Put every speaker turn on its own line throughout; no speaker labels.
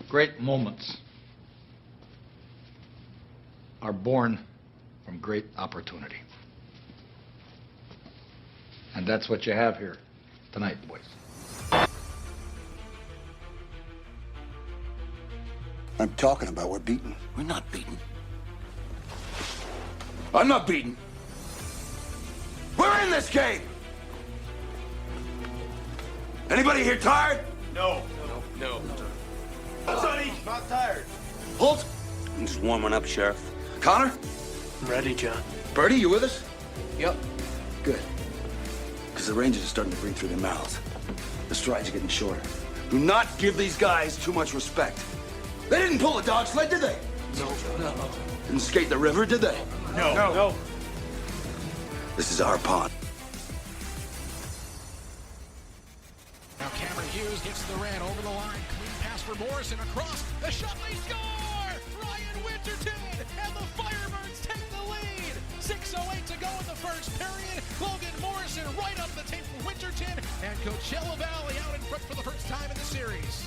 Great moments are born from great opportunity. And that's what you have here tonight, boys.
I'm talking about we're beaten.
We're not beaten.
I'm not beaten. We're in this game. Anybody here tired?
No.
Sonny,
Not tired.
Holt,
I'm just warming up, Sheriff.
Connor,
I'm ready, John.
Bertie, you with us?
Yep.
Good. Because the Rangers are starting to breathe through their mouths. The strides are getting shorter. Do not give these guys too much respect. They didn't pull a dog sled, did they?
No.
Didn't skate the river, did they?
No.
This is our pond.
Now Cameron Hughes gets the ran over the line. Clean pass for Morrison across. The shot, they score! Ryan Winterton and the Firebirds take the lead. 6:08 to go in the first period. Logan Morrison right up the tape for Winterton. And Coachella Valley out in front for the first time in the series.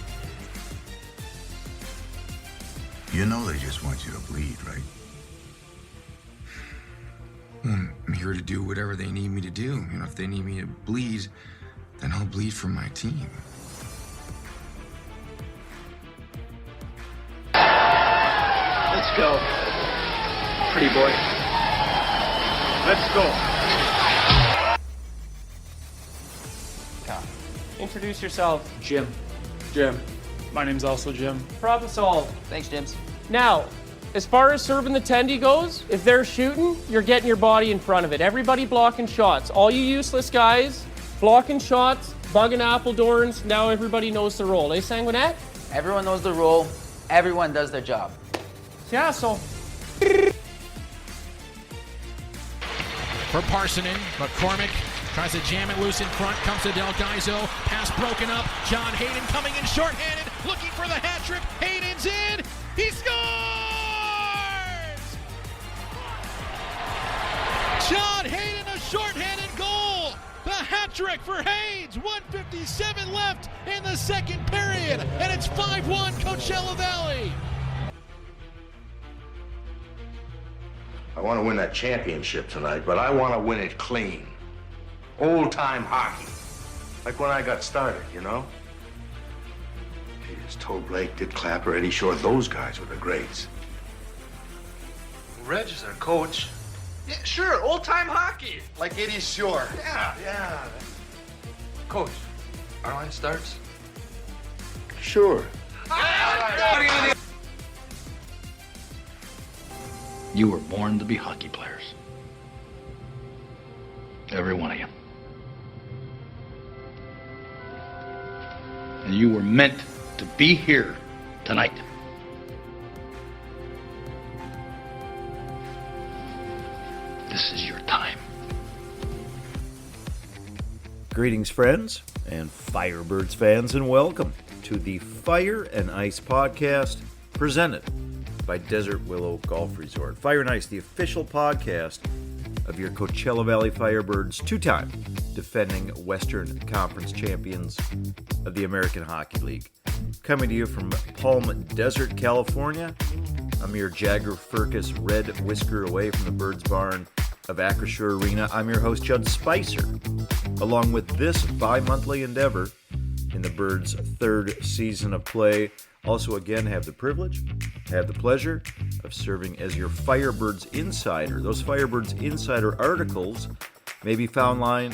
You know they just want you to bleed, right? I'm here to do whatever they need me to do. You know, if they need me to bleed, then I'll bleed for my team.
Let's go. Pretty boy. Let's go.
Introduce yourself.
Jim. My name's also Jim.
Problem solved.
Thanks, James.
Now, as far as serving the tendy goes, if they're shooting, you're getting your body in front of it. Everybody blocking shots. All you useless guys, blocking shots, bugging Appledorns. Now everybody knows the role. Eh, Sanguinet?
Everyone knows the role. Everyone does their job.
Yeah, so.
For Parsonen, McCormick tries to jam it loose in front, comes to Del Gaizo, pass broken up, John Hayden coming in shorthanded, looking for the hat trick, Hayden's in, he scores! John Hayden, a shorthanded goal, the hat trick for Haynes, 1:57 left in the second period, and it's 5-1 Coachella Valley.
I want to win that championship tonight, but I want to win it clean. Old-time hockey. Like when I got started, you know? Jeez, Toe Blake, Dick Clapper, Eddie Shore, those guys were the greats.
Reg is our coach.
Yeah, sure, old-time hockey. Like Eddie Shore.
Yeah.
Coach, our line starts.
Sure.
You were born to be hockey players. Every one of you. And you were meant to be here tonight. This is your time.
Greetings, friends and Firebirds fans, and welcome to the Fire and Ice podcast presented by Desert Willow Golf Resort. Fire and Ice, the official podcast of your Coachella Valley Firebirds, two-time defending Western Conference champions of the American Hockey League. Coming to you from Palm Desert, California, a mere Jagger Firkus red whisker away from the Birds Barn of Acrisure Arena. I'm your host, Judd Spicer, along with this bi-monthly endeavor in the Birds' third season of play. Also, again, have the pleasure of serving as your Firebirds Insider. Those Firebirds Insider articles may be found online,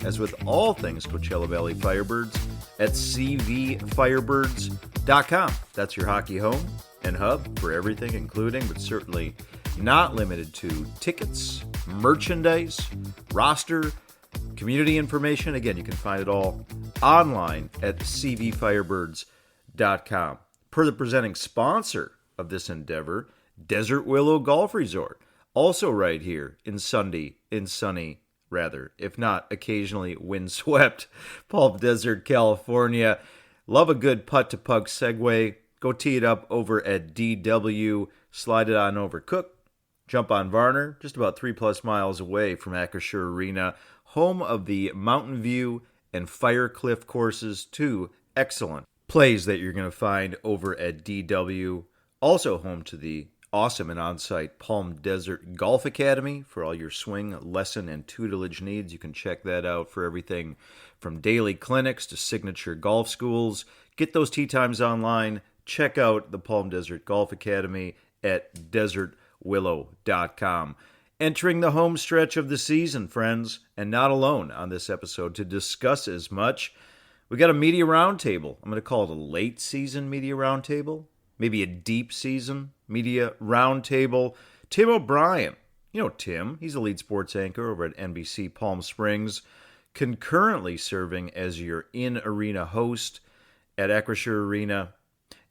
as with all things Coachella Valley Firebirds, at cvfirebirds.com. That's your hockey home and hub for everything, including, but certainly not limited to, tickets, merchandise, roster, community information. Again, you can find it all online at cvfirebirds.com. Per the presenting sponsor of this endeavor, Desert Willow Golf Resort, also right here in sunny, if not occasionally windswept, Palm Desert, California. Love a good putt-to-puck segue. Go tee it up over at DW, slide it on over Cook, jump on Varner, just about 3+ miles away from Acrisure Arena, home of the Mountain View and Fire Cliff courses, two excellent plays that you're going to find over at DW. Also home to the awesome and on-site Palm Desert Golf Academy for all your swing, lesson, and tutelage needs. You can check that out for everything from daily clinics to signature golf schools. Get those tee times online. Check out the Palm Desert Golf Academy at desertwillow.com. Entering the home stretch of the season, friends, and not alone on this episode to discuss as much. We got a media roundtable. I'm going to call it a late season media roundtable, maybe a deep season media roundtable. Tim O'Brien, you know Tim, he's a lead sports anchor over at NBC Palm Springs, concurrently serving as your in-arena host at Acrisure Arena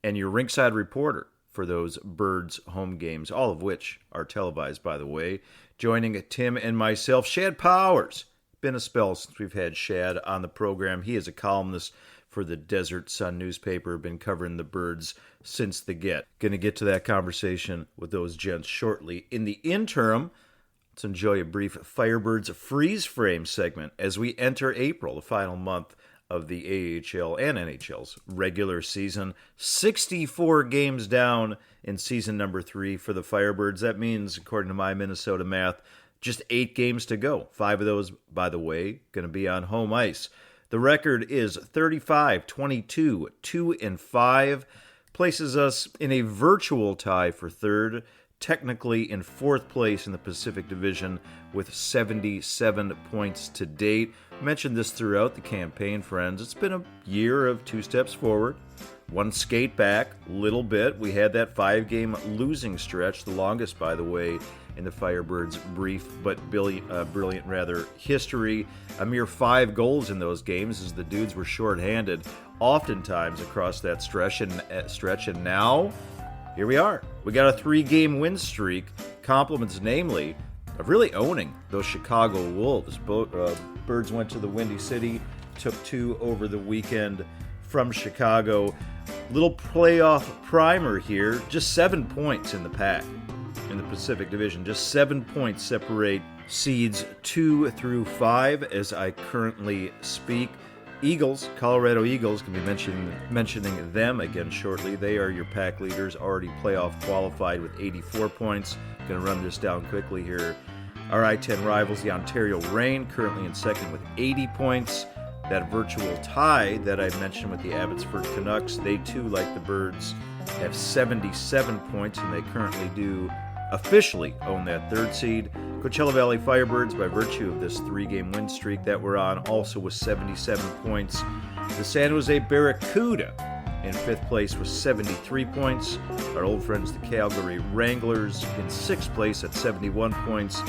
and your ringside reporter for those Birds home games, all of which are televised, by the way. Joining Tim and myself, Shad Powers. Been a spell since we've had Shad on the program. He is a columnist for the Desert Sun newspaper, been covering the Birds since the get. Going to get to that conversation with those gents shortly. In the interim, let's enjoy a brief Firebirds freeze frame segment as we enter April, the final month of the AHL and NHL's regular season. 64 games down in season number 3 for the Firebirds. That means, according to my Minnesota math, just 8 games to go. 5 of those, by the way, going to be on home ice. The record is 35-22, 2-5, places us in a virtual tie for third, technically in 4th place in the Pacific Division with 77 points to date. I mentioned this throughout the campaign, friends. It's been a year of 2 steps forward, 1 skate back, little bit. We had that 5-game losing stretch, the longest, by the way, in the Firebirds' brief but brilliant history. A mere 5 goals in those games as the dudes were shorthanded oftentimes across that stretch. And now, here we are. We got a 3-game win streak, compliments namely of really owning those Chicago Wolves. Birds went to the Windy City, took 2 over the weekend from Chicago. Little playoff primer here, just 7 points in the pack. In the Pacific Division, just 7 points separate seeds 2 through 5 as I currently speak. Eagles, Colorado Eagles, can be mentioning them again shortly. They are your pack leaders, already playoff qualified with 84 points. Going to run this down quickly here. Our I-10 rivals, the Ontario Reign, currently in second with 80 points. That virtual tie that I mentioned with the Abbotsford Canucks, they too, like the Birds, have 77 points, and they currently do officially own that 3rd seed. Coachella Valley Firebirds, by virtue of this 3-game win streak that we're on, also with 77 points. The San Jose Barracuda in 5th place with 73 points. Our old friends, the Calgary Wranglers, in 6th place at 71 points.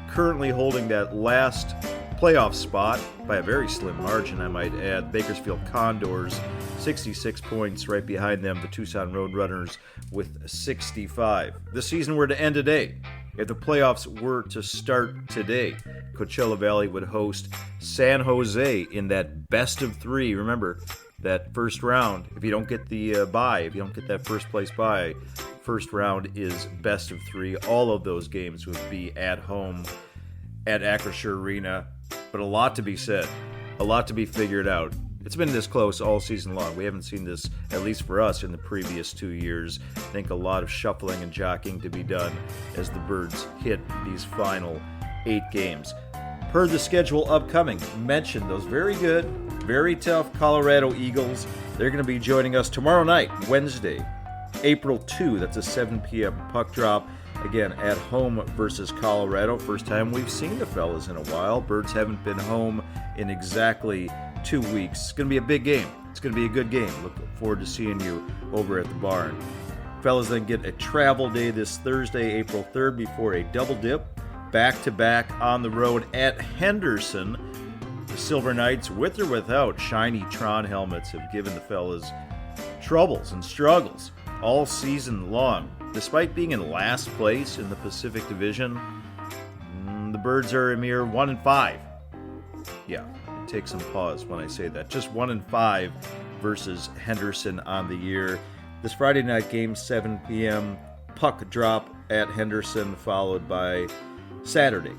Currently holding that last playoff spot by a very slim margin, I might add. Bakersfield Condors, 66 points. Right behind them, the Tucson Roadrunners with 65. The season were to end today. If the playoffs were to start today, Coachella Valley would host San Jose in that best of 3. Remember, that first round, if you don't get the bye, if you don't get that first place bye, first round is best of 3. All of those games would be at home at Acrisure Arena. But a lot to be said, a lot to be figured out. It's been this close all season long. We haven't seen this, at least for us, in the previous 2 years. I think a lot of shuffling and jockeying to be done as the Birds hit these final 8 games. Per the schedule upcoming, mentioned those very good, very tough Colorado Eagles. They're going to be joining us tomorrow night, Wednesday, April 2. That's a 7 p.m. puck drop. Again, at home versus Colorado. First time we've seen the fellas in a while. Birds haven't been home in exactly 2 weeks. It's going to be a big game. It's going to be a good game. Look forward to seeing you over at the barn. Fellas then get a travel day this Thursday, April 3rd, before a double dip. Back-to-back on the road at Henderson. The Silver Knights, with or without shiny Tron helmets, have given the fellas troubles and struggles all season long. Despite being in last place in the Pacific Division, the Birds are a mere 1-5. Yeah, take some pause when I say that. Just 1-5 versus Henderson on the year. This Friday night game, 7 p.m., puck drop at Henderson, followed by Saturday,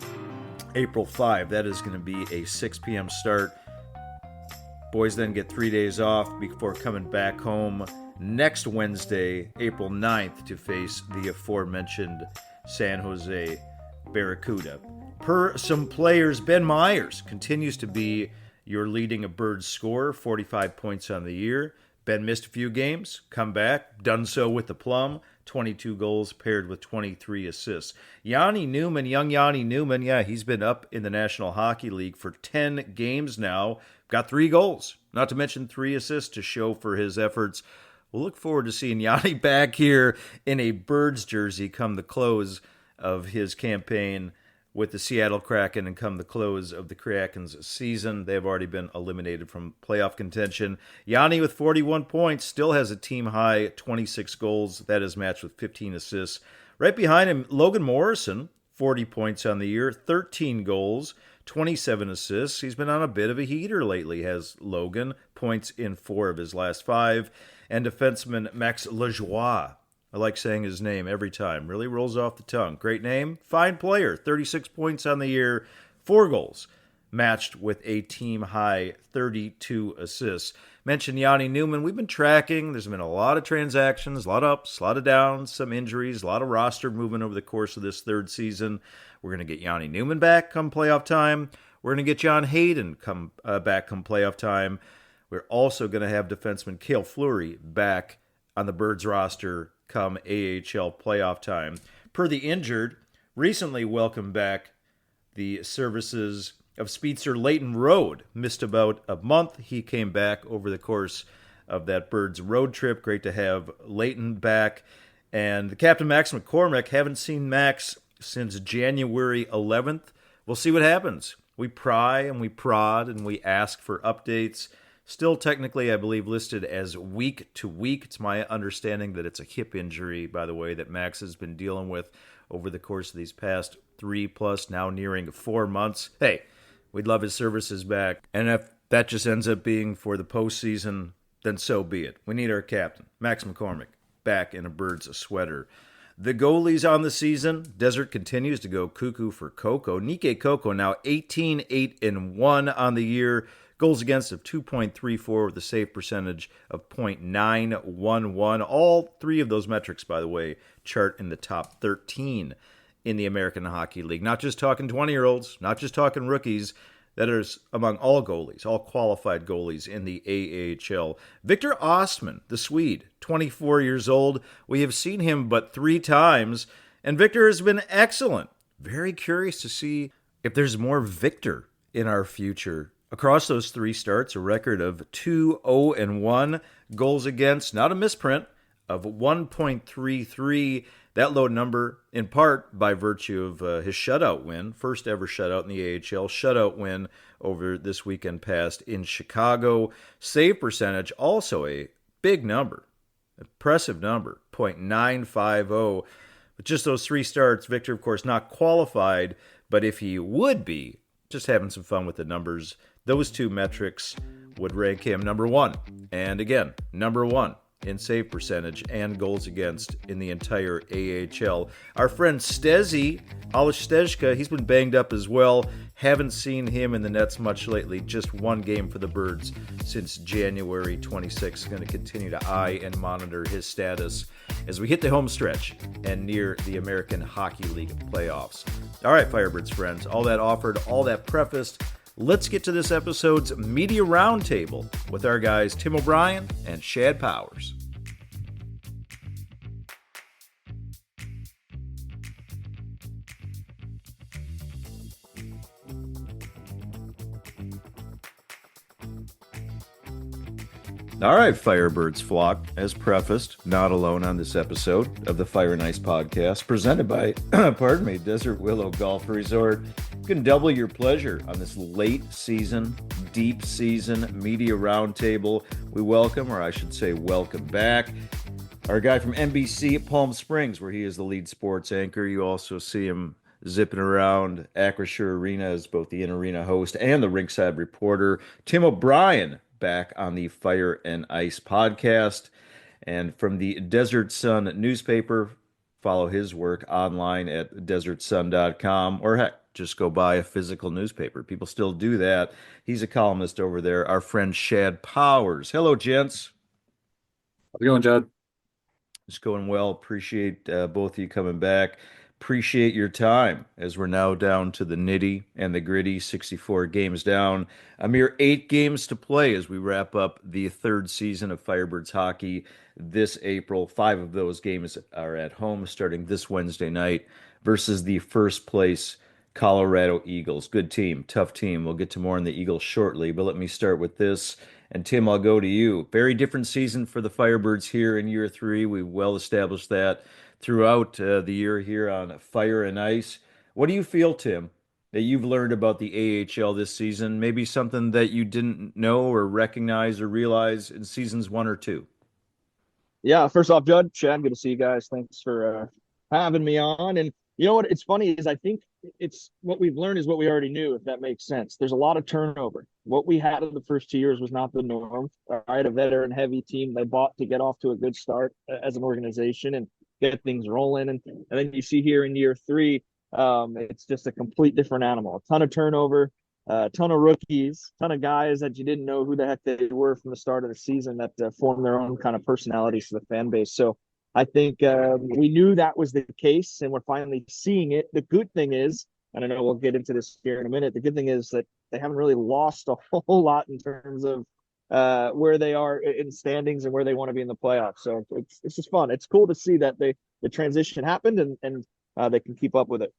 April 5. That is going to be a 6 p.m. start. Boys then get 3 days off before coming back home next Wednesday, April 9th, to face the aforementioned San Jose Barracuda. Per some players, Ben Myers continues to be your leading Birds scorer, 45 points on the year. Ben missed a few games, come back, done so with the plum, 22 goals paired with 23 assists. Yanni Newman, young Yanni Newman, he's been up in the National Hockey League for 10 games now. Got 3 goals, not to mention 3 assists to show for his efforts. We'll look forward to seeing Yanni back here in a Birds jersey come the close of his campaign with the Seattle Kraken and come the close of the Kraken's season. They have already been eliminated from playoff contention. Yanni with 41 points still has a team-high 26 goals. That is matched with 15 assists. Right behind him, Logan Morrison, 40 points on the year, 13 goals, 27 assists. He's been on a bit of a heater lately, has Logan. Points in 4 of his last 5. And defenseman Max Lajoie. I like saying his name every time. Really rolls off the tongue. Great name. Fine player. 36 points on the year. 4 goals. Matched with a team-high 32 assists. Mentioned Yanni Newman. We've been tracking. There's been a lot of transactions, a lot of ups, a lot of downs, some injuries, a lot of roster movement over the course of this 3rd season. We're going to get Yanni Newman back come playoff time. We're going to get John Hayden back come playoff time. We're also going to have defenseman Cale Fleury back on the Birds roster come AHL playoff time. Per the injured, recently welcomed back the services of speedster Leighton Road. Missed about a month. He came back over the course of that Birds road trip. Great to have Leighton back. And the captain, Max McCormick, haven't seen Max since January 11th. We'll see what happens. We pry and we prod and we ask for updates. Still technically, I believe, listed as week to week. It's my understanding that it's a hip injury, by the way, that Max has been dealing with over the course of these past 3+, now nearing 4 months. Hey, we'd love his services back. And if that just ends up being for the postseason, then so be it. We need our captain, Max McCormick, back in a Birds sweater. The goalies on the season, Desert continues to go cuckoo for Coco. Nikke Coco now 18-8-1 on the year. Goals against of 2.34 with a save percentage of .911. All 3 of those metrics, by the way, chart in the top 13 in the American Hockey League. Not just talking 20-year-olds, not just talking rookies. That is among all goalies, all qualified goalies in the AHL. Victor Ostman, the Swede, 24 years old. We have seen him but 3 times, and Victor has been excellent. Very curious to see if there's more Victor in our future. Across those 3 starts, a record of 2-0-1. Goals against, not a misprint, of 1.33. That low number, in part by virtue of his shutout win, first ever shutout in the AHL, shutout win over this weekend past in Chicago. Save percentage, also a big number, impressive number, .950. With just those 3 starts, Victor, of course, not qualified, but if he would be, just having some fun with the numbers, those 2 metrics would rank him number 1. And again, number 1 in save percentage and goals against in the entire AHL. Our friend Stezzy, Alish Stezka, he's been banged up as well. Haven't seen him in the nets much lately. Just 1 game for the Birds since January 26th. Going to continue to eye and monitor his status as we hit the home stretch and near the American Hockey League playoffs. All right, Firebirds friends, all that offered, all that prefaced. Let's get to this episode's Media Roundtable with our guys Tim O'Brien and Shad Powers. All right, Firebirds flock, as prefaced, not alone on this episode of the Fire and Ice podcast, presented by, Desert Willow Golf Resort. You can double your pleasure on this late season, deep season media roundtable. We welcome, or I should say welcome back, our guy from NBC at Palm Springs, where he is the lead sports anchor. You also see him zipping around Acrisure Arena as both the in-arena host and the ringside reporter, Tim O'Brien, back on the Fire and Ice podcast. And from the Desert Sun newspaper, follow his work online at desertsun.com, or heck, just go buy a physical newspaper. People still do that. He's a columnist over there. Our friend Shad Powers. Hello, gents.
How's it going, Chad?
It's going well. Appreciate both of you coming back. Appreciate your time as we're now down to the nitty and the gritty, 64 games down. A mere 8 games to play as we wrap up the third season of Firebirds hockey this April. 5 of those games are at home starting this Wednesday night versus the first place Colorado Eagles. Good team, tough team. We'll get to more on the Eagles shortly, but let me start with this. And Tim, I'll go to you. Very different season for the Firebirds here in year 3. We've well established that throughout the year here on Fire and Ice. What do you feel, Tim, that you've learned about the AHL this season? Maybe something that you didn't know or recognize or realize in seasons 1 or 2?
Yeah, first off, Judd, Shad, good to see you guys. Thanks for having me on. And you know what? It's funny is I think it's what we've learned is what we already knew, if that makes sense. There's a lot of turnover. What we had in the first 2 years was not the norm. All right, a veteran heavy team they bought to get off to a good start as an organization and get things rolling. And then you see here in year 3, it's just a complete different animal. A ton of turnover, a ton of rookies, ton of guys that you didn't know who the heck they were from the start of the season that form their own kind of personalities for the fan base. So I think we knew that was the case, and we're finally seeing it. The good thing is, and I know we'll get into this here in a minute, the good thing is that they haven't really lost a whole lot in terms of where they are in standings and where they want to be in the playoffs. So it's just fun. It's cool to see that the transition happened and they can keep up with it.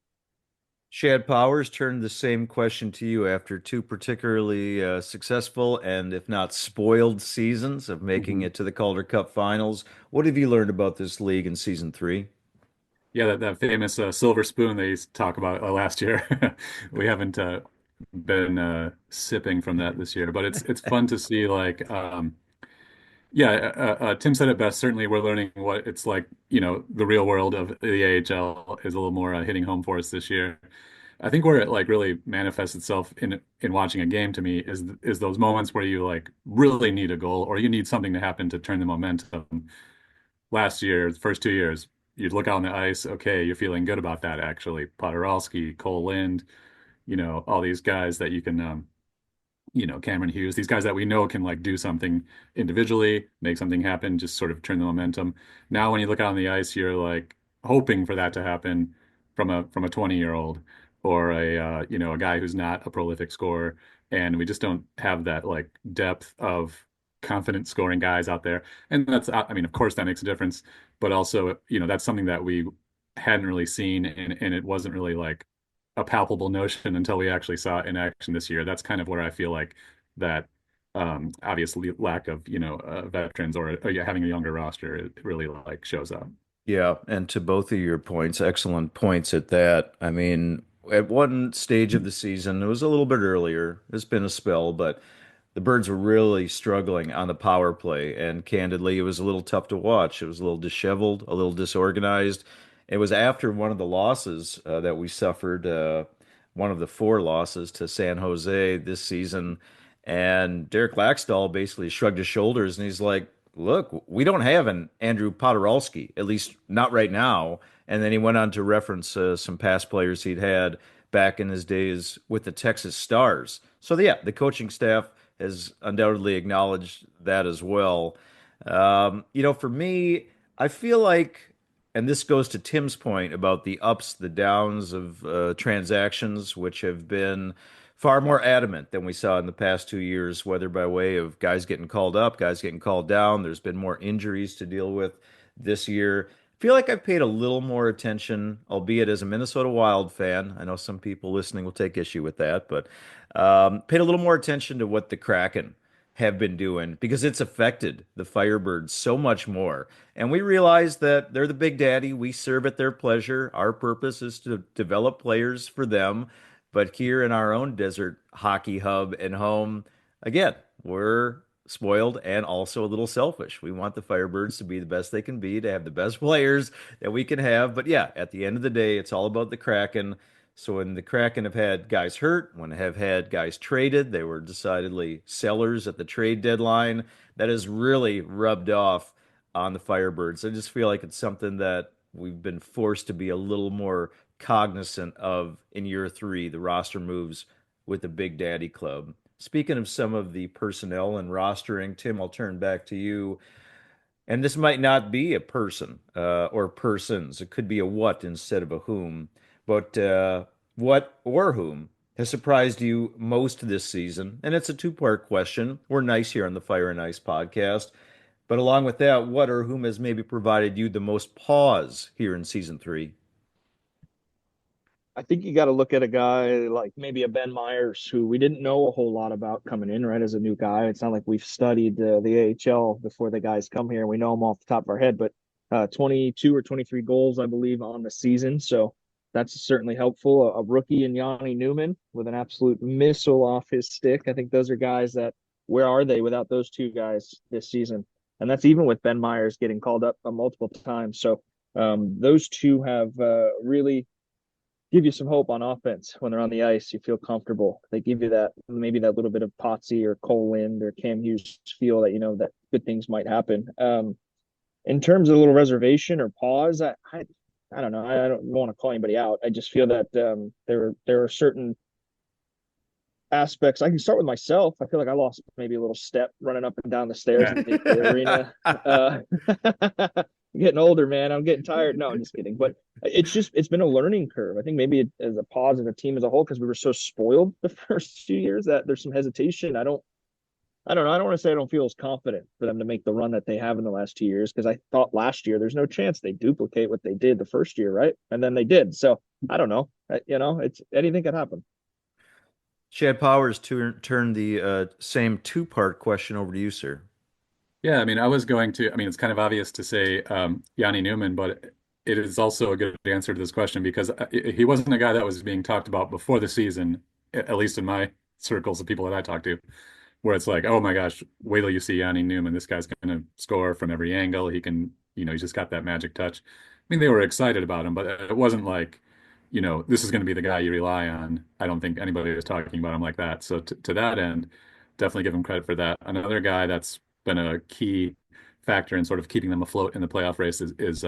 Shad Powers, turned the same question to you after 2 particularly successful and, if not spoiled, seasons of making it to the Calder Cup finals. What have you learned about this league in season 3?
Yeah, that famous silver spoon they used to talk about last year. We haven't been sipping from that this year, but it's fun to see. Like, Tim said it best. Certainly, we're learning what it's like. The real world of the AHL is a little more hitting home for us this year. I think where it like really manifests itself in watching a game to me is those moments where you like really need a goal or you need something to happen to turn the momentum. Last year, the first 2 years, you'd look out on the ice. Okay, you're feeling good about that. Actually, Podorowski, Cole Lind, all these guys that you can Cameron Hughes, these guys that we know can like do something individually, make something happen, just sort of turn the momentum. Now, when you look out on the ice, you're like hoping for that to happen from a 20-year-old or a guy who's not a prolific scorer, and we just don't have that like depth of confident scoring guys out there. And that's, I mean, of course, that makes a difference, but also, that's something that we hadn't really seen, and it wasn't really like a palpable notion until we actually saw it in action this year. That's kind of where I feel like that obviously lack of veterans or having a younger roster, it really like shows up.
Yeah, and to both of your points, excellent points at that. I mean, at one stage of the season, it was a little bit earlier. It's been a spell, but the Birds were really struggling on the power play, and candidly, it was a little tough to watch. It was a little disheveled, a little disorganized. It was after one of the losses that we suffered, one of the 4 losses to San Jose this season, and Derek Laxdal basically shrugged his shoulders, and he's like, look, we don't have an Andrew Podorowski, at least not right now. And then he went on to reference some past players he'd had back in his days with the Texas Stars. So, yeah, the coaching staff has undoubtedly acknowledged that as well. For me, I feel like, and this goes to Tim's point about the ups, the downs of transactions, which have been far more adamant than we saw in the past 2 years, whether by way of guys getting called up, guys getting called down. There's been more injuries to deal with this year. I feel like I've paid a little more attention, albeit as a Minnesota Wild fan. I know some people listening will take issue with that, but paid a little more attention to what the Kraken have been doing because it's affected the Firebirds so much more. And we realize that they're the big daddy. We serve at their pleasure. Our purpose is to develop players for them. But here in our own desert hockey hub and home, again, we're spoiled and also a little selfish. We want the Firebirds to be the best they can be, to have the best players that we can have. But yeah, at the end of the day, it's all about the Kraken. So when the Kraken have had guys hurt, when they have had guys traded, they were decidedly sellers at the trade deadline. That has really rubbed off on the Firebirds. I just feel like it's something that we've been forced to be a little more cognizant of in year three, the roster moves with the Big Daddy Club. Speaking of some of the personnel and rostering, Tim, I'll turn back to you. And this might not be a person or persons. It could be a what instead of a whom. But what or whom has surprised you most this season? And it's a two-part question. We're nice here on the Fire and Ice podcast. But along with that, what or whom has maybe provided you the most pause here in season three?
I think you got to look at a guy like maybe a Ben Myers, who we didn't know a whole lot about coming in, right? As a new guy, it's not like we've studied the AHL before the guys come here. We know them off the top of our head, but 22 or 23 goals, I believe, on the season. So that's certainly helpful. A rookie in Yanni Newman with an absolute missile off his stick. I think those are guys that, where are they without those two guys this season? And that's even with Ben Myers getting called up multiple times. So those two have really give you some hope on offense when they're on the ice. You feel comfortable. They give you that, maybe that little bit of Potsy or Cole Lind or Cam Hughes feel that, that good things might happen. In terms of a little reservation or pause, I don't know. I don't want to call anybody out. I just feel that there are certain aspects. I can start with myself. I feel like I lost maybe a little step running up and down the stairs in the arena. Getting older, man. I'm getting tired. No, I'm just kidding. But it's been a learning curve. I think maybe as a pause of a team as a whole, because we were so spoiled the first few years that there's some hesitation. I don't know. I don't want to say I don't feel as confident for them to make the run that they have in the last 2 years, because I thought last year there's no chance they duplicate what they did the first year, right? And then they did. So I don't know. It's anything could happen.
Shad Powers, turn the same two-part question over to you, sir.
Yeah, I mean, it's kind of obvious to say Yanni Newman, but it is also a good answer to this question because he wasn't a guy that was being talked about before the season, at least in my circles of people that I talk to, where it's like, oh my gosh, wait till you see Yanni Newman. This guy's going to score from every angle. He can, he's just got that magic touch. I mean, they were excited about him, but it wasn't like, this is going to be the guy you rely on. I don't think anybody was talking about him like that. So to that end, definitely give him credit for that. Another guy that's been a key factor in sort of keeping them afloat in the playoff race is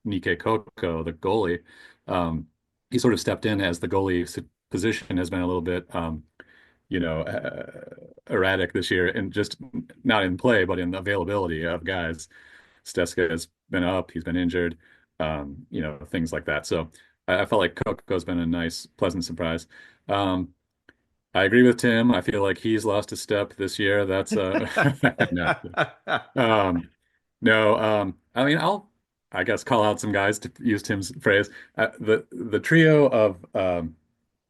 Nike Koko, the goalie. He sort of stepped in as the goalie position has been a little bit, erratic this year, and just not in play, but in availability of guys. Steska has been up, he's been injured, things like that. So I felt like Koko's been a nice, pleasant surprise. I agree with Tim. I feel like he's lost a step this year. That's no. No. I mean, I guess call out some guys to use Tim's phrase. The trio of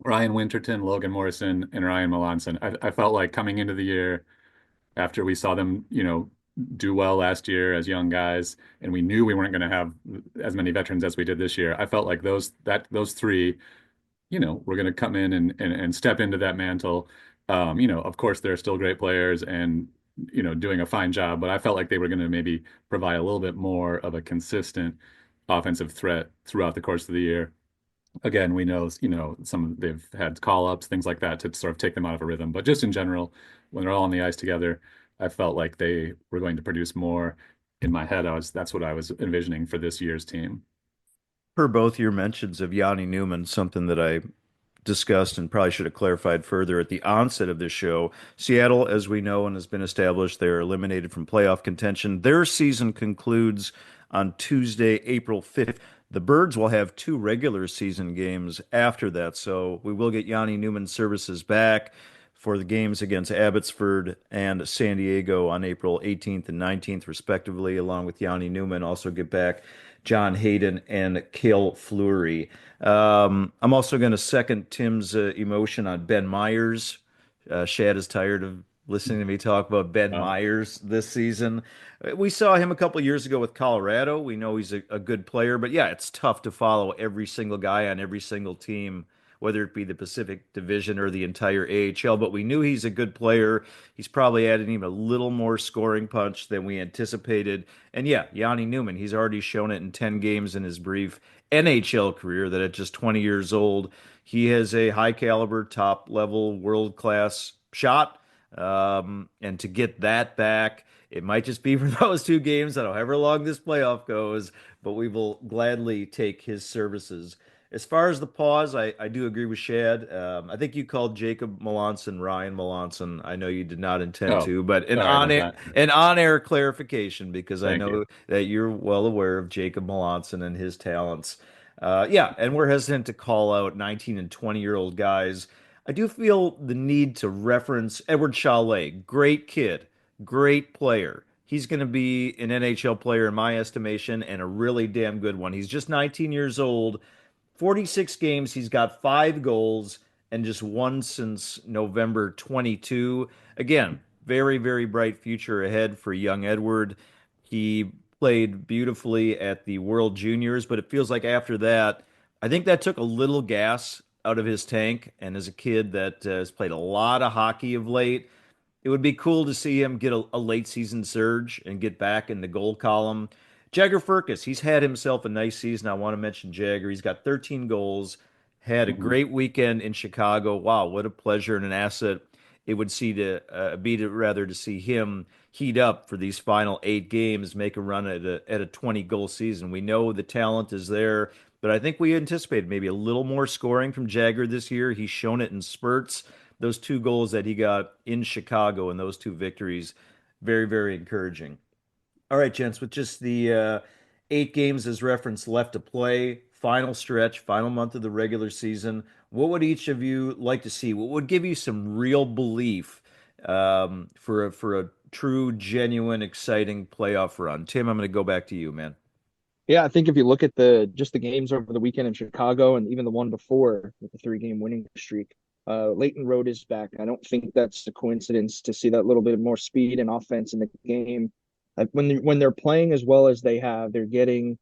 Ryan Winterton, Logan Morrison, and Ryan Melanson. I felt like coming into the year after we saw them, do well last year as young guys, and we knew we weren't going to have as many veterans as we did this year. I felt like those three, we're going to come in and step into that mantle. Of course, they're still great players and, doing a fine job, but I felt like they were going to maybe provide a little bit more of a consistent offensive threat throughout the course of the year. Again, we know, they've had call-ups, things like that to sort of take them out of a rhythm. But just in general, when they're all on the ice together, I felt like they were going to produce more. In my head, that's what I was envisioning for this year's team.
Per both your mentions of Yanni Newman, something that I discussed and probably should have clarified further at the onset of this show. Seattle, as we know and has been established, they're eliminated from playoff contention. Their season concludes on Tuesday, April 5th. The Birds will have 2 regular season games after that, so we will get Yanni Newman's services back for the games against Abbotsford and San Diego on April 18th and 19th, respectively, along with Yanni Newman. Also get back John Hayden and Cale Fleury. I'm also going to second Tim's emotion on Ben Myers. Shad is tired of listening to me talk about Ben Myers this season. We saw him a couple years ago with Colorado. We know he's a good player, but yeah, it's tough to follow every single guy on every single team, whether it be the Pacific Division or the entire AHL. But we knew he's a good player. He's probably added even a little more scoring punch than we anticipated. And yeah, Yanni Newman, he's already shown it in 10 games in his brief NHL career that at just 20 years old, he has a high caliber, top level, world class shot. And to get that back It might just be for those 2 games, I don't know, however long this playoff goes, but we will gladly take his services. As far as the pause, I do agree with Shad. I think you called Jacob Melanson Ryan Melanson. I know you did not intend
Oh,
to, but
sorry about that.
an on-air clarification because I
Thank you.
know that you're well aware of Jacob Melanson and his talents. Yeah, and we're hesitant to call out 19 and 20-year-old guys. I do feel the need to reference Edward Chalet. Great kid, great player. He's going to be an NHL player in my estimation and a really damn good one. He's just 19 years old. 46 games. He's got 5 goals and just one since November 22. Again, very, very bright future ahead for young Edward. He played beautifully at the World Juniors, but it feels like after that, I think that took a little gas out of his tank. And as a kid that has played a lot of hockey of late, it would be cool to see him get a late season surge and get back in the goal column. Jagger Firkus, he's had himself a nice season. I want to mention Jagger. He's got 13 goals, had a great weekend in Chicago. Wow, what a pleasure and an asset it would to see him heat up for these final 8 games, make a run at a 20 goal season. We know the talent is there, but I think we anticipated maybe a little more scoring from Jagger this year. He's shown it in spurts. Those 2 goals that he got in Chicago and those 2 victories, very, very encouraging. All right, gents, with just the 8 games as reference left to play, final stretch, final month of the regular season, what would each of you like to see? What would give you some real belief for a true, genuine, exciting playoff run? Tim, I'm going to go back to you, man.
Yeah, I think if you look at the games over the weekend in Chicago and even the one before with the 3-game winning streak, Leighton Road is back. I don't think that's a coincidence to see that little bit more speed and offense in the game. When they're playing as well as they have, they're getting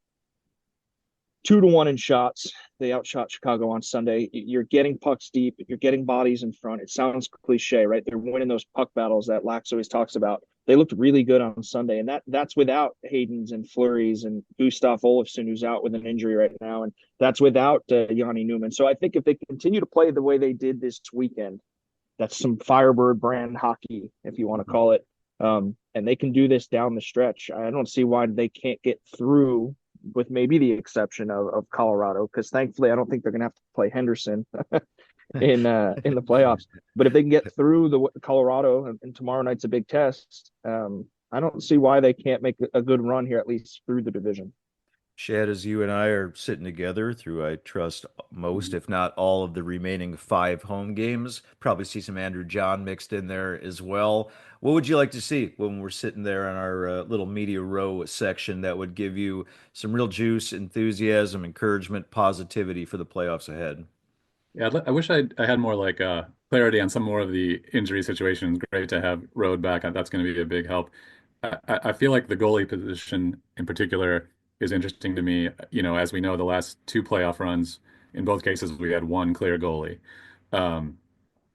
2-1 in shots. They outshot Chicago on Sunday. You're getting pucks deep. You're getting bodies in front. It sounds cliche, right? They're winning those puck battles that Lax always talks about. They looked really good on Sunday, and that's without Hayden's and Fleury's and Gustav Olofsson, who's out with an injury right now, and that's without Yanni Newman. So I think if they continue to play the way they did this weekend, that's some Firebird brand hockey, if you want to call it. And they can do this down the stretch. I don't see why they can't get through, with maybe the exception of Colorado, because thankfully I don't think they're going to have to play Henderson in the playoffs. But if they can get through the Colorado, and tomorrow night's a big test, I don't see why they can't make a good run here, at least through the division.
Shad, as you and I are sitting together through, I trust, most, if not all, of the remaining 5 home games, probably see some Andrew John mixed in there as well. What would you like to see when we're sitting there in our little media row section that would give you some real juice, enthusiasm, encouragement, positivity for the playoffs ahead?
Yeah, I wish I had more like clarity on some more of the injury situations. Great to have Road back. That's going to be a big help. I feel like the goalie position in particular is interesting to me. You know, as we know, the last 2 playoff runs, in both cases, we had one clear goalie.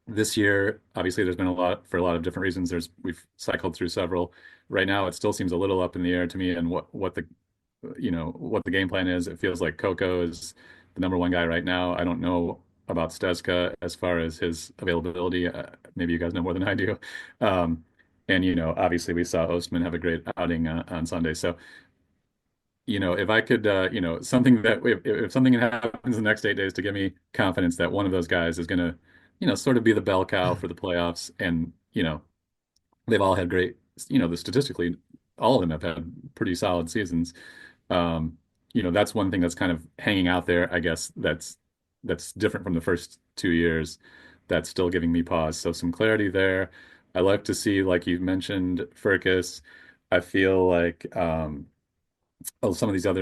This year, obviously, there's been for a lot of different reasons. We've cycled through several. Right now, it still seems a little up in the air to me, and what the game plan is. It feels like Coco is the number 1 guy right now. I don't know about Stezka as far as his availability. Maybe you guys know more than I do. And obviously, we saw Ostman have a great outing on Sunday. So if I could, something that if something happens the next 8 days to give me confidence that one of those guys is going to, sort of be the bell cow for the playoffs, and they've all had great, statistically, all of them have had pretty solid seasons. That's one thing that's kind of hanging out there, I guess. That's different from the first 2 years. That's still giving me pause. So some clarity there. I like to see, like you mentioned, Firkus. I feel like some of these a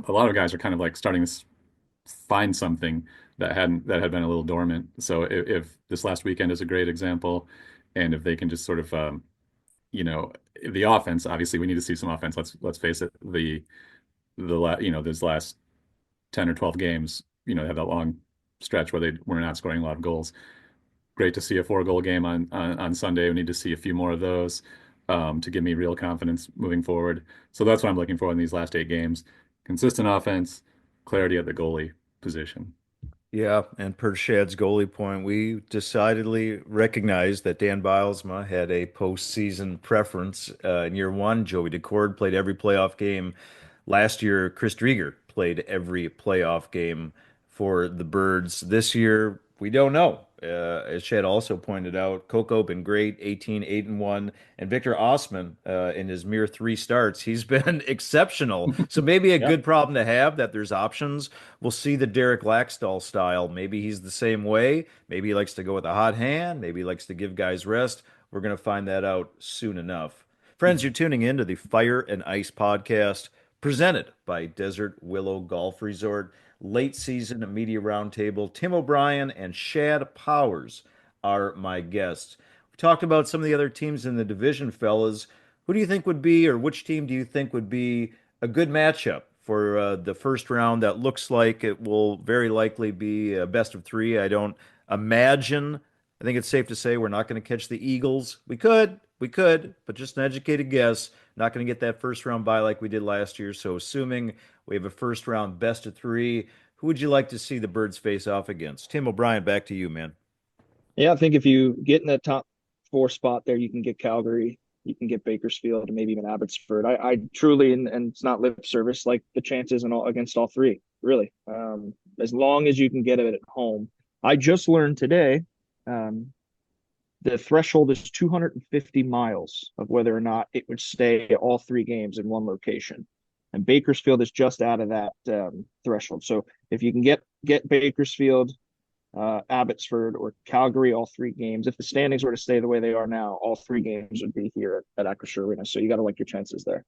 lot of guys are kind of like starting to find something that had been a little dormant. So if this last weekend is a great example, and if they can just sort of the offense, obviously we need to see some offense. Let's face it, these last 10 or 12 games, have that long stretch where they were not scoring a lot of goals. Great to see a 4-goal game on Sunday. We need to see a few more of those to give me real confidence moving forward. So that's what I'm looking for in these last 8 games. Consistent offense, clarity at the goalie position.
Yeah, and per Shad's goalie point, we decidedly recognized that Dan Bilesma had a postseason preference. In year one, Joey Decord played every playoff game. Last year, Chris Drieger played every playoff game for the Birds. This year, we don't know. As Shad also pointed out, Coco been great, 18, 8-1, and Victor Osman, in his mere 3 starts, he's been exceptional. So maybe a
Yeah.
good problem to have that there's options. We'll see the Derek Laxdal style. Maybe he's the same way. Maybe he likes to go with a hot hand. Maybe he likes to give guys rest. We're going to find that out soon enough. Friends, you're tuning in to the Fire and Ice podcast presented by Desert Willow Golf Resort. Late season media roundtable. Tim O'Brien and Shad Powers are my guests. We talked about some of the other teams in the division, fellas. Who do you think would be, or which team do you think would be a good matchup for the first round? That looks like it will very likely be a best of three. I don't imagine. I think it's safe to say we're not going to catch the Eagles. We could, but just an educated guess. Not going to get that first round bye like we did last year. So, assuming we have a first round best of three, who would you like to see the Birds face off against? Tim O'Brien, back to you, man.
Yeah, I think if you get in the top 4 spot there, you can get Calgary, you can get Bakersfield, and maybe even Abbotsford. I truly, and it's not lip service, like the chances and all against all three, really. As long as you can get it at home. I just learned today, the threshold is 250 miles of whether or not it would stay all 3 games in one location. And Bakersfield is just out of that threshold. So if you can get Bakersfield, Abbotsford, or Calgary all 3 games, if the standings were to stay the way they are now, all 3 games would be here at Acrisure Arena. So you got to like your chances there.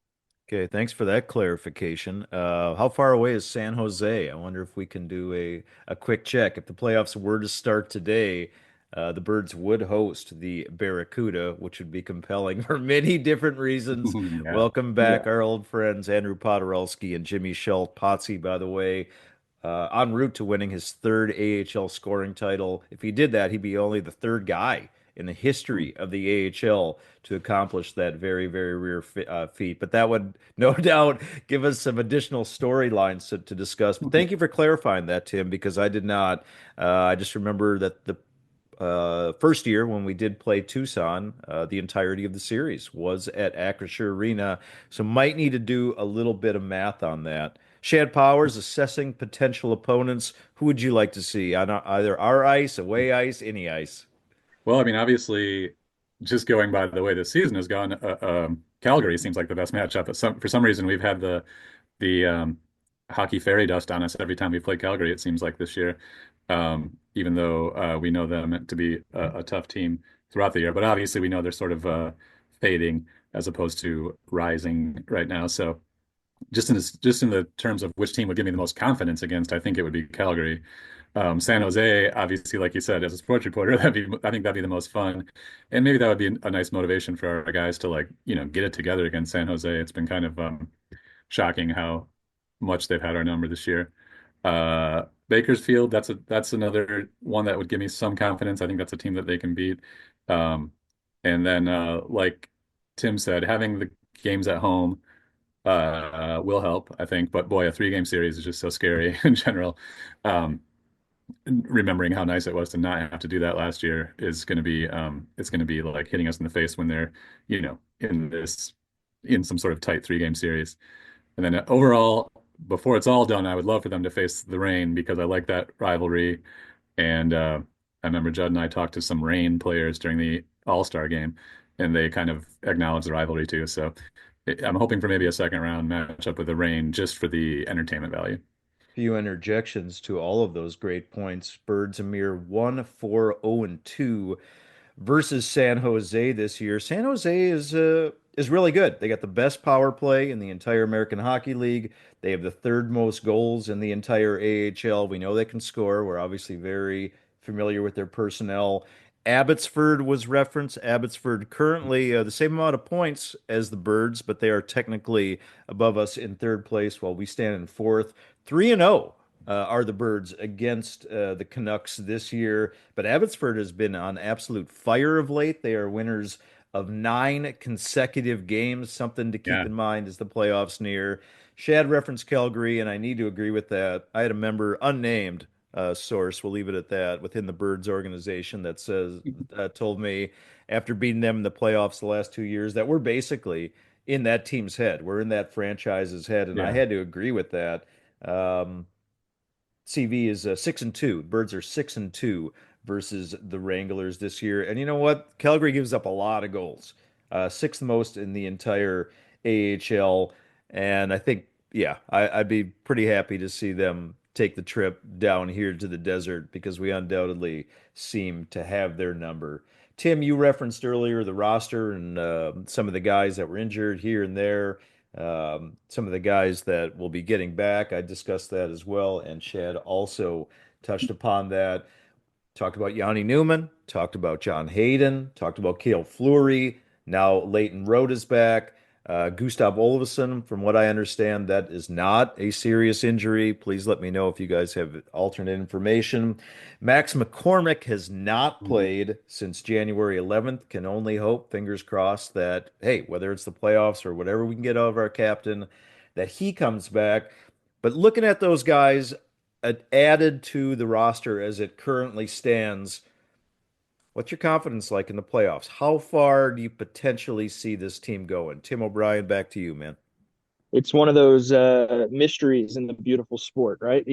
Okay, thanks for that clarification. How far away is San Jose? I wonder if we can do a quick check. If the playoffs were to start today, the Birds would host the Barracuda, which would be compelling for many different reasons.
Yeah.
Welcome back, our old friends Andrew Podorowski and Jimmy Schultz. Potsy, by the way, en route to winning his 3rd AHL scoring title. If he did that, he'd be only the 3rd guy in the history of the AHL to accomplish that very, very rare feat. But that would no doubt give us some additional storylines to discuss. But thank you for clarifying that, Tim, because I did not. I just remember that the first year when we did play Tucson, the entirety of the series was at Acrisure Arena. So might need to do a little bit of math on that. Shad Powers assessing potential opponents. Who would you like to see on either our ice, away ice, any ice?
Well, I mean, obviously, just going by the way this season has gone, Calgary seems like the best matchup. But for some reason, we've had the hockey fairy dust on us every time we play Calgary. It seems like this year, even though we know them to be a tough team throughout the year. But obviously, we know they're sort of fading as opposed to rising right now. So just in the terms of which team would give me the most confidence against, I think it would be Calgary. San Jose, obviously, like you said, as a sports reporter, I think that'd be the most fun, and maybe that would be a nice motivation for our guys to get it together against San Jose. It's been kind of shocking how much they've had our number this year. Bakersfield, that's another one that would give me some confidence. I think that's a team that they can beat. And then, like Tim said, having the games at home will help, I think. But boy, a 3-game series is just so scary in general. Remembering how nice it was to not have to do that last year is going to be it's going to be like hitting us in the face when they're in some sort of tight 3-game series. And then overall, before it's all done, I would love for them to face the Reign because I like that rivalry. And I remember Judd and I talked to some Reign players during the All-Star game, and they kind of acknowledged the rivalry too. So I'm hoping for maybe a second round matchup with the Reign just for the entertainment value.
Few interjections to all of those great points. Birds a mere 1-4-0-2 versus San Jose this year. San Jose is really good. They got the best power play in the entire American Hockey League. They have the 3rd most goals in the entire AHL. We know they can score. We're obviously very familiar with their personnel. Abbotsford was referenced. Abbotsford currently the same amount of points as the Birds, but they are technically above us in 3rd place while we stand in 4th. 3-0 are the Birds against the Canucks this year, but Abbotsford has been on absolute fire of late. They are winners of 9 consecutive games, something to keep in mind as the playoffs near. Shad referenced Calgary, and I need to agree with that. I had a member, unnamed, source, we'll leave it at that, within the Birds organization that says told me after beating them in the playoffs the last 2 years that we're basically in that team's head. We're in that franchise's head, and I
Yeah.
had to agree with that. Um, CV is 6-2. Birds are 6-2 versus the Wranglers this year. And you know what? Calgary gives up a lot of goals, sixth most in the entire AHL. And I think, yeah, I'd be pretty happy to see them take the trip down here to the desert because we undoubtedly seem to have their number. Tim, you referenced earlier the roster and some of the guys that were injured here and there. Some of the guys that will be getting back, I discussed that as well, and Shad also touched upon that. Talked about Yanni Newman, talked about John Hayden, talked about Cale Fleury. Now Leighton Road is back. Gustav Olofsson, from what I understand, that is not a serious injury. Please let me know if you guys have alternate information. Max McCormick has not played since January 11th. Can only hope, fingers crossed, that, hey, whether it's the playoffs or whatever we can get out of our captain, that he comes back. But looking at those guys added to the roster as it currently stands, what's your confidence like in the playoffs? How far do you potentially see this team going? Tim O'Brien, back to you, man.
It's one of those mysteries in the beautiful sport, right?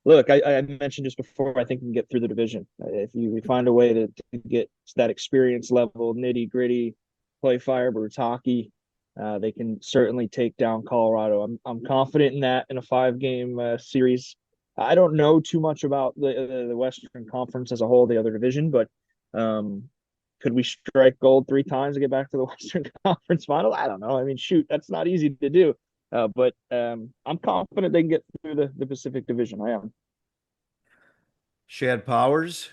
Look, I mentioned just before, I think we can get through the division. If we find a way to get that experience level, nitty gritty, play Firebirds hockey, they can certainly take down Colorado. I'm confident in that in a 5-game series. I don't know too much about the Western Conference as a whole, the other division, but um, could we strike gold 3 times to get back to the Western Conference final? I don't know. I mean, shoot, that's not easy to do. But I'm confident they can get through the Pacific Division. I am.
Shad Powers,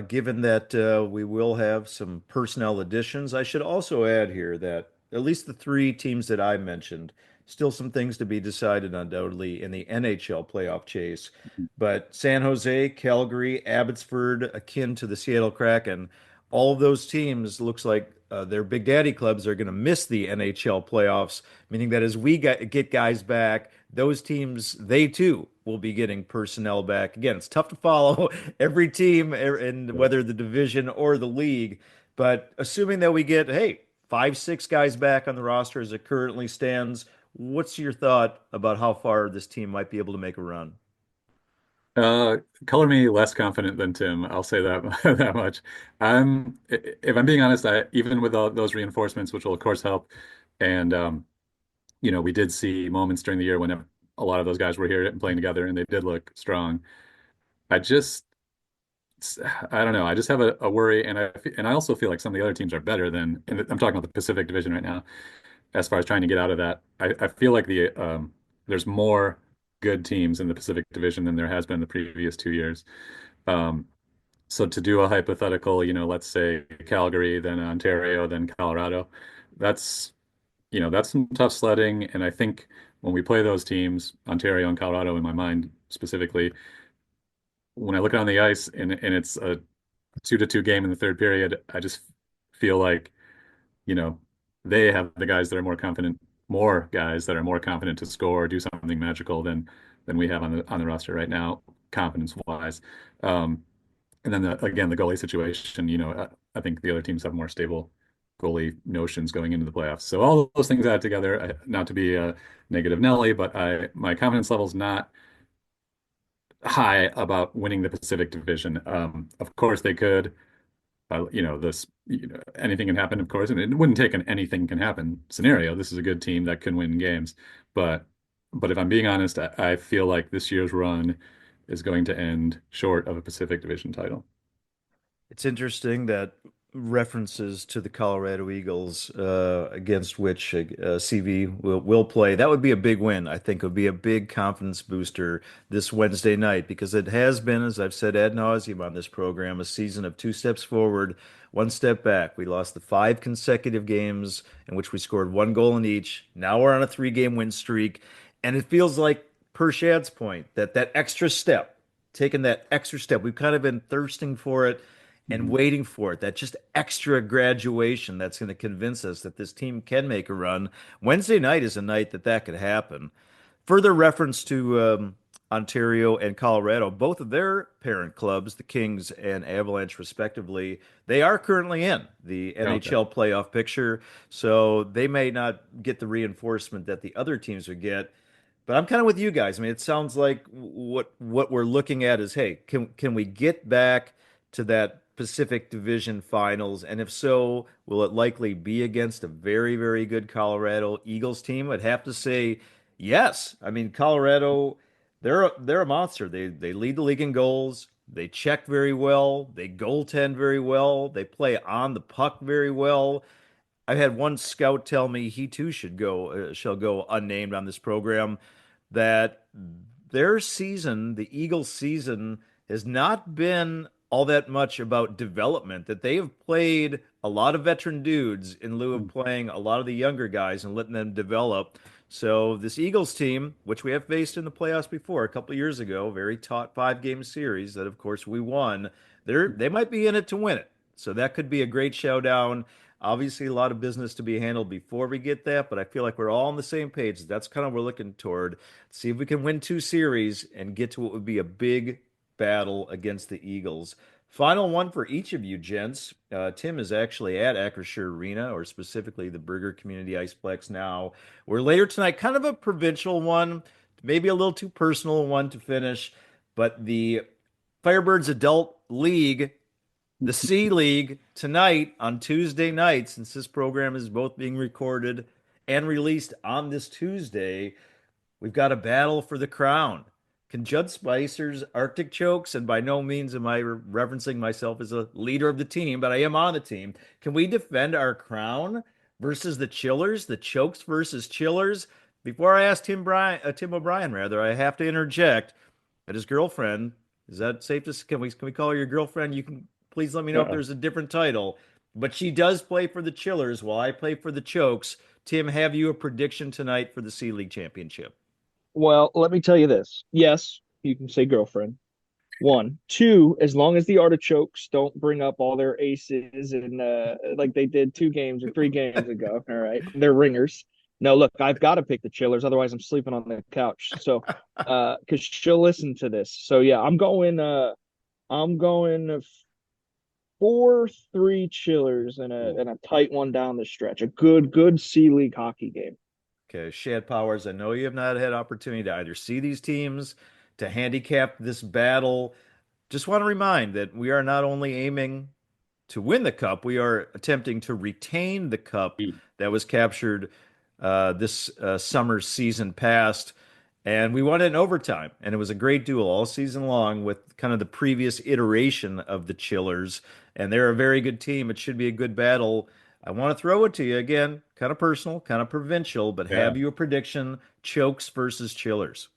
given that we will have some personnel additions, I should also add here that at least the 3 teams that I mentioned, still some things to be decided undoubtedly in the NHL playoff chase. But San Jose, Calgary, Abbotsford, akin to the Seattle Kraken, all of those teams looks like their Big Daddy clubs are going to miss the NHL playoffs, meaning that as we get guys back, those teams, they too will be getting personnel back. Again, it's tough to follow every team in whether the division or the league, but assuming that we get, hey, 5, 6 guys back on the roster as it currently stands, what's your thought about how far this team might be able to make a run?
Color me less confident than Tim. I'll say that that much. If I'm being honest, even with all those reinforcements, which will of course help, and we did see moments during the year when a lot of those guys were here and playing together, and they did look strong. I just, I don't know. I just have a worry, and I also feel like some of the other teams are better than. And I'm talking about the Pacific Division right now. As far as trying to get out of that, I feel like there's more good teams in the Pacific Division than there has been the previous 2 years. Um, so to do a hypothetical, let's say Calgary, then Ontario, then Colorado, that's that's some tough sledding. And I think when we play those teams, Ontario and Colorado, in my mind specifically, when I look on the ice and it's a 2-2 game in the third period, I just feel like you know, they have the guys that are more guys that are more confident to score or do something magical than we have on the roster right now, confidence wise. And then again, the goalie situation, I think the other teams have more stable goalie notions going into the playoffs. So all those things add together, not to be a negative Nelly, but my confidence level is not high about winning the Pacific Division. Of course, they could. Anything can happen, of course, and it wouldn't take an anything can happen scenario. This is a good team that can win games, but if I'm being honest, I feel like this year's run is going to end short of a Pacific Division title.
It's interesting that references to the Colorado Eagles, against which CV will play. That would be a big win. I think it would be a big confidence booster this Wednesday night because it has been, as I've said ad nauseum on this program, a season of 2 steps forward, 1 step back. We lost the 5 consecutive games in which we scored 1 goal in each. Now we're on a 3-game win streak, and it feels like, per Shad's point, that extra step, taking that extra step, we've kind of been thirsting for it and waiting for it. That just extra graduation that's going to convince us that this team can make a run. Wednesday night is a night that could happen. Further reference to Ontario, and Colorado, both of their parent clubs, the Kings and Avalanche, respectively, they are currently in the NHL playoff picture. So they may not get the reinforcement that the other teams would get. But I'm kind of with you guys. I mean, it sounds like what we're looking at is, hey, can we get back to that Pacific Division Finals? And if so, will it likely be against a very, very good Colorado Eagles team? I'd have to say yes. I mean, Colorado, they're a monster. They lead the league in goals. They check very well. They goaltend very well. They play on the puck very well. I had one scout tell me he too shall go unnamed on this program, that their season, the Eagles' season, has not been all that much about development. That they have played a lot of veteran dudes in lieu of playing a lot of the younger guys and letting them develop. So this Eagles team, which we have faced in the playoffs before a couple of years ago, very taut 5-game series that of course we won. They might be in it to win it. So that could be a great showdown. Obviously, a lot of business to be handled before we get that, but I feel like we're all on the same page. That's kind of what we're looking toward. See if we can win 2 series and get to what would be a big battle against the Eagles. Final one for each of you, gents. Tim is actually at Acrisure Arena, or specifically the Burger Community Iceplex now. We're later tonight, kind of a provincial one, maybe a little too personal one to finish, but the Firebirds Adult League, the C League, tonight on Tuesday night, since this program is both being recorded and released on this Tuesday, we've got a battle for the crown. Can Judd Spicer's Arctic Chokes, and by no means am I referencing myself as a leader of the team, but I am on the team, can we defend our crown versus the Chillers, the Chokes versus Chillers? Before I ask Tim O'Brien, I have to interject that his girlfriend, is that safe to, can we call her your girlfriend? You can please let me know if there's a different title. But she does play for the Chillers while I play for the Chokes. Tim, have you a prediction tonight for the C League Championship?
Well, let me tell you this. Yes, you can say girlfriend. 1. 2, as long as the Artichokes don't bring up all their aces and like they did 2 games or 3 games ago. All right. They're ringers. No, look, I've got to pick the Chillers, otherwise I'm sleeping on the couch. So because she'll listen to this. So yeah, I'm going 4-3 Chillers and a tight one down the stretch. A good C League hockey game.
Okay, Shad Powers, I know you have not had opportunity to either see these teams, to handicap this battle. Just want to remind that we are not only aiming to win the cup, we are attempting to retain the cup that was captured this summer season past. And we won it in overtime. And it was a great duel all season long with kind of the previous iteration of the Chillers. And they're a very good team. It should be a good battle. I want to throw it to you again, kind of personal, kind of provincial, but have you a prediction, Chokes versus Chillers?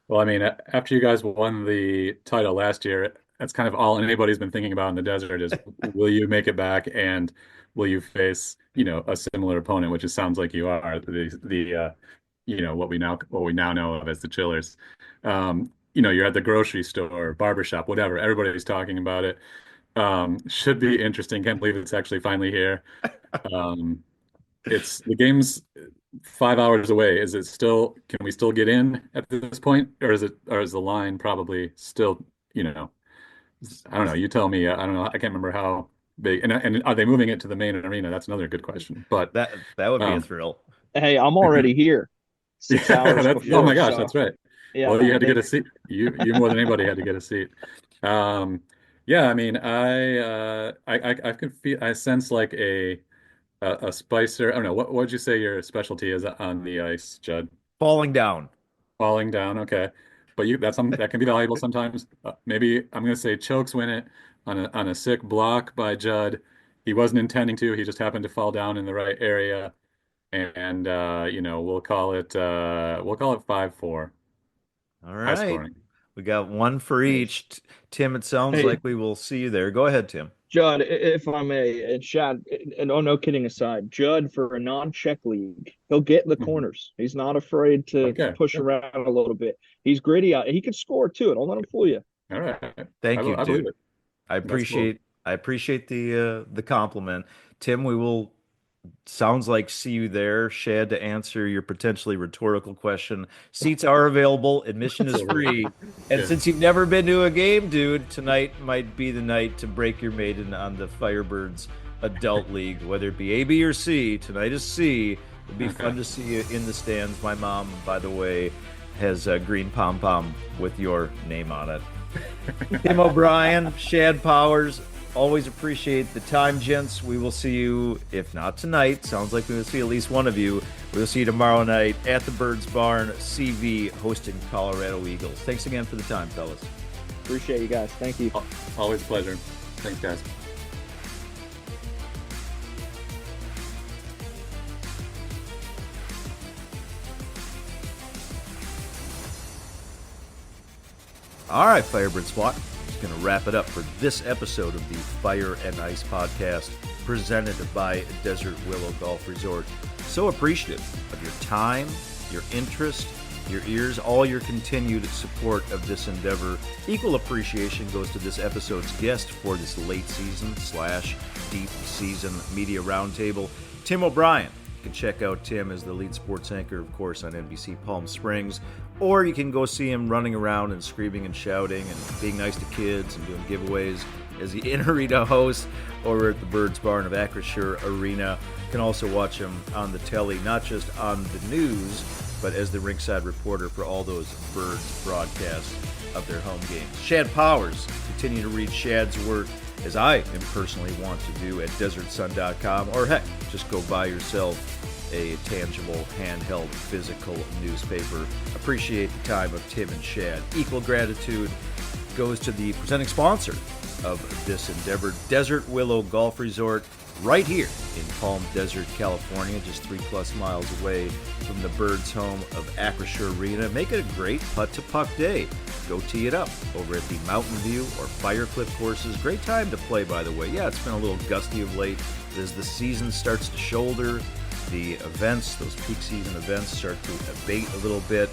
Well, I mean, after you guys won the title last year, that's kind of all anybody's been thinking about in the desert is will you make it back and will you face, a similar opponent, which it sounds like you are, the what we now know of as the Chillers. You're at the grocery store, barbershop, whatever. Everybody's talking about it. Should be interesting. Can't believe it's actually finally here. The game's 5 hours away. Is it still? Can we still get in at this point, or is the line probably still? I don't know. You tell me. I don't know. I can't remember how big. And are they moving it to the main arena? That's another good question. But
that would be a thrill.
Hey, I'm already here. 6 hours before.
Oh my gosh, that's right.
Yeah,
well, you had to get a seat. You more than anybody had to get a seat. Yeah, I mean, I can feel. I sense like a Spicer. I don't know. What would you say your specialty is on the ice, Judd?
Falling down.
Falling down. Okay, but that can be valuable sometimes. Maybe I'm going to say Chokes win it on a sick block by Judd. He wasn't intending to. He just happened to fall down in the right area, and we'll call it 5-4.
All right. We got one for each. Tim, it sounds like we will see you there. Go ahead, Tim.
Judd, if I may, and Shad, and no kidding aside, Judd, for a non-check league, he'll get in the corners. He's not afraid to push around a little bit. He's gritty out. He can score too. Don't let him fool you.
All right.
Thank you, dude. I appreciate the compliment. Tim, we will Sounds like see you there. Shad, to answer your potentially rhetorical question, seats are available. Admission is free. And since you've never been to a game, dude, tonight might be the night to break your maiden on the Firebirds Adult League, whether it be A, B, or C. Tonight is C. It'd be fun to see you in the stands. My mom, by the way, has a green pom-pom with your name on it. Tim O'Brien, Shad Powers, always appreciate the time, gents. We will see you, if not tonight, sounds like we will see at least one of you. We will see you tomorrow night at the Birds Barn, CV, hosting Colorado Eagles. Thanks again for the time, fellas.
Appreciate you guys. Thank you.
Always a pleasure. Thanks, guys.
All right, Firebird Squad. Just going to wrap it up for this episode of the Fire and Ice podcast presented by Desert Willow Golf Resort. So appreciative of your time, your interest, your ears, all your continued support of this endeavor. Equal appreciation goes to this episode's guest for this late season / deep season media roundtable, Tim O'Brien. You can check out Tim as the lead sports anchor, of course, on NBC Palm Springs, or you can go see him running around and screaming and shouting and being nice to kids and doing giveaways as the in-arena host over at the Birds Barn of Acrisure Arena. You can also watch him on the telly, not just on the news, but as the ringside reporter for all those Birds broadcasts of their home games. Shad Powers, continue to read Shad's work as I am personally want to do at desertsun.com, or heck, just go buy yourself a tangible, handheld, physical newspaper. Appreciate the time of Tim and Shad. Equal gratitude goes to the presenting sponsor of this endeavor, Desert Willow Golf Resort, right here in Palm Desert, California, just 3+ miles away from the Birds' home of Acrisure Arena. Make it a great putt-to-puck day. Go tee it up over at the Mountain View or Firecliff courses. Great time to play, by the way. Yeah, it's been a little gusty of late. As the season starts to shoulder, the events, those peak season events, start to abate a little bit.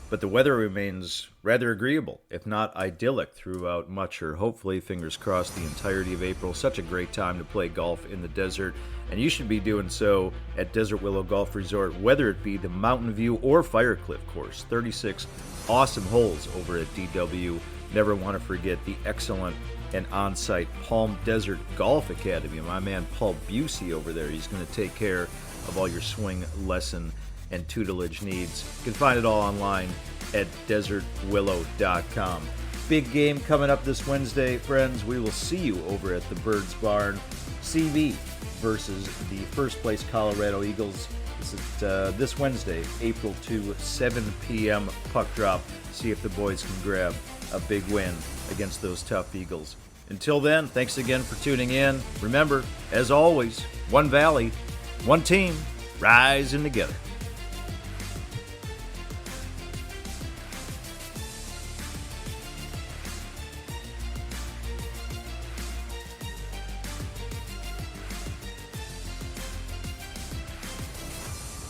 But the weather remains rather agreeable, if not idyllic, throughout much, or hopefully, fingers crossed, the entirety of April. Such a great time to play golf in the desert, and you should be doing so at Desert Willow Golf Resort, whether it be the Mountain View or Firecliff course. 36 awesome holes over at DW. Never want to forget the excellent and on-site Palm Desert Golf Academy. My man Paul Busey over there, he's going to take care of all your swing lesson and tutelage needs. You can find it all online at desertwillow.com. Big game coming up this Wednesday, friends. We will see you over at the Birds Barn. CV versus the first place Colorado Eagles. This is this Wednesday, April 2, 7 p.m. puck drop. See if the boys can grab a big win against those tough Eagles. Until then, thanks again for tuning in. Remember, as always, one valley, one team, rising together.